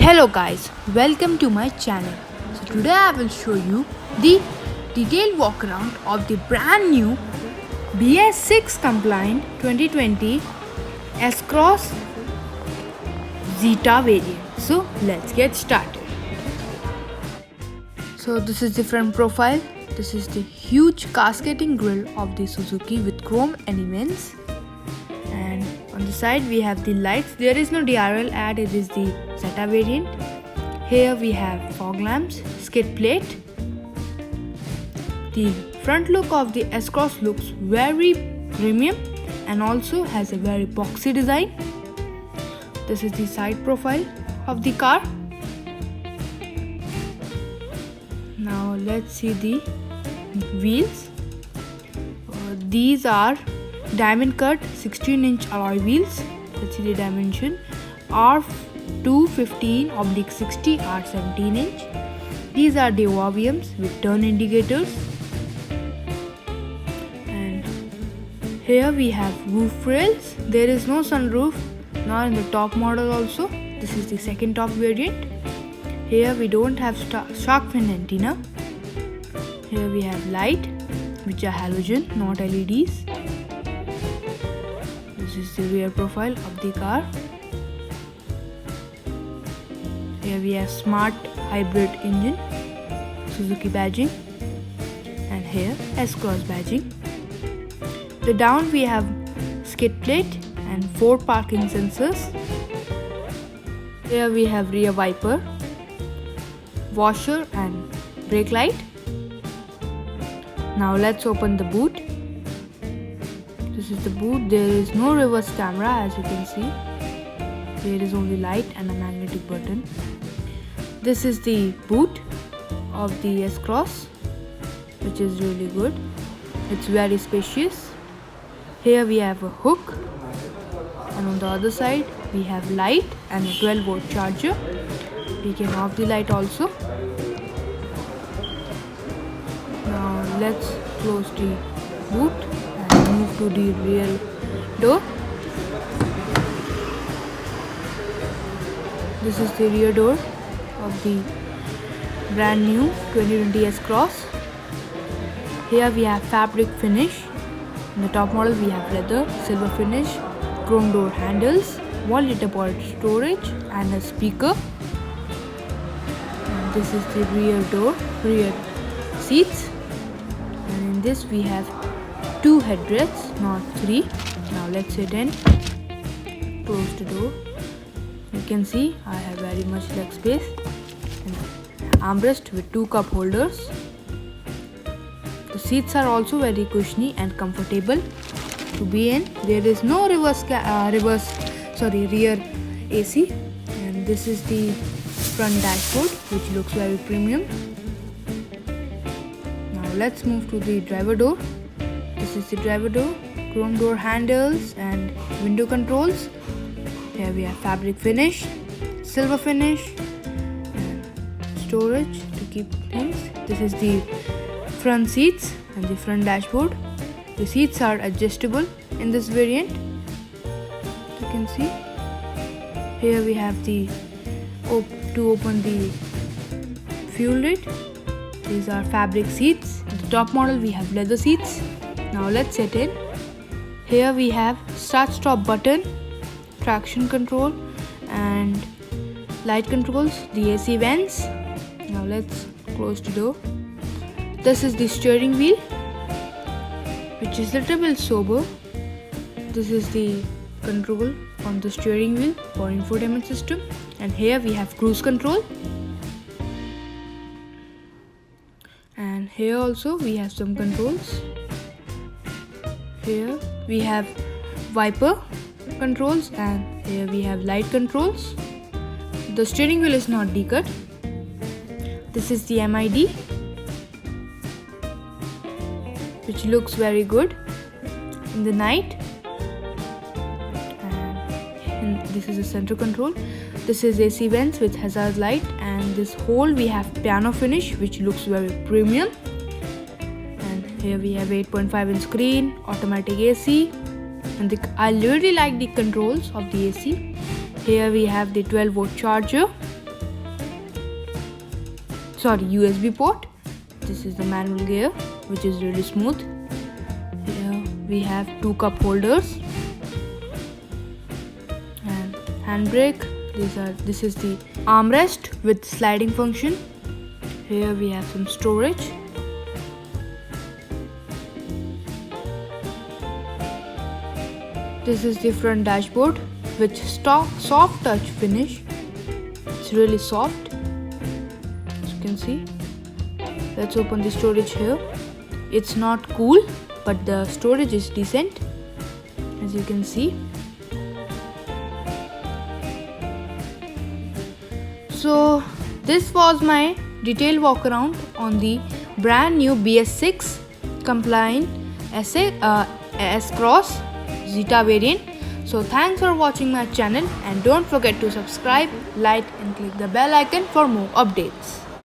Hello guys, welcome to my channel. So today I will show you the detailed walk around of the brand new BS6 compliant 2020 S-Cross Zeta variant. So let's get started. So this is the front profile. This is the huge cascading grille of the Suzuki with chrome elements. And on the side we have the lights. There is no DRL add, it is the Zeta variant. Here we have fog lamps, skid plate. The front look of the S-Cross looks very premium and also has a very boxy design. This is the side profile of the car. Now let's see the wheels. These are diamond cut 16-inch alloy wheels. Let's see the dimension. R215/60 R17-inch. These are the ORVMs with turn indicators. And here we have roof rails. There is no sunroof, nor in the top model also. This is the second top variant. Here we don't have shark fin antenna. Here we have light, which are halogen, not LEDs. This is the rear profile of the car. Here we have smart hybrid engine, Suzuki badging, and here S-Cross badging. The down we have skid plate and 4 parking sensors. Here we have rear wiper, washer and brake light. Now let's open the boot. This is the boot. There is no reverse camera, as you can see. There is only light and a magnetic button. This is the boot of the S-Cross, which is really good. It's very spacious. Here we have a hook, and on the other side we have light and a 12-volt charger. We can off the light also. Now let's close the boot and move to the rear door. This is the rear door of the brand new 2020 S-Cross. Here we have fabric finish. In the top model we have leather, silver finish, chrome door handles, 1 liter power storage and a speaker. And this is the rear door, rear seats. And in this we have 2 headrests, not 3. Now let's sit in. Close the door. You can see I have very much leg space. And armrest with 2 cup holders. The seats are also very cushiony and comfortable to be in. There is no rear AC. And this is the front dashboard, which looks very premium. Now let's move to the driver door. This is the driver door, chrome door handles and window controls. Here we have fabric finish, silver finish and storage to keep things. This is the front seats and the front dashboard. The seats are adjustable in this variant. You can see. Here we have the to open the fuel lid. These are fabric seats. In the top model we have leather seats. Now let's set in. Here we have start stop button, traction control and light controls, the AC vents. Now let's close the door. This is the steering wheel, which is a little bit sober. This is the control on the steering wheel for infotainment system. And here we have cruise control. And here also we have some controls. Here we have wiper controls and here we have light controls. The steering wheel is not decut. This is the MID, which looks very good in the night. And this is the center control. This is AC vents with hazard light, and this whole we have piano finish, which looks very premium. And here we have 8.5-inch screen, automatic AC, and I really like the controls of the AC. Here we have the 12-volt charger USB port. This is the manual gear, which is really smooth. Here we have 2 cup holders and handbrake. This is the armrest with sliding function. Here we have some storage. This is the front dashboard with soft touch finish. It's really soft, as you can see. Let's open the storage here. It's not cool, but the storage is decent, as you can see. So this was my detailed walk around on the brand new BS6 compliant S-Cross Zeta variant. So thanks for watching my channel, and don't forget to subscribe, like and click the bell icon for more updates.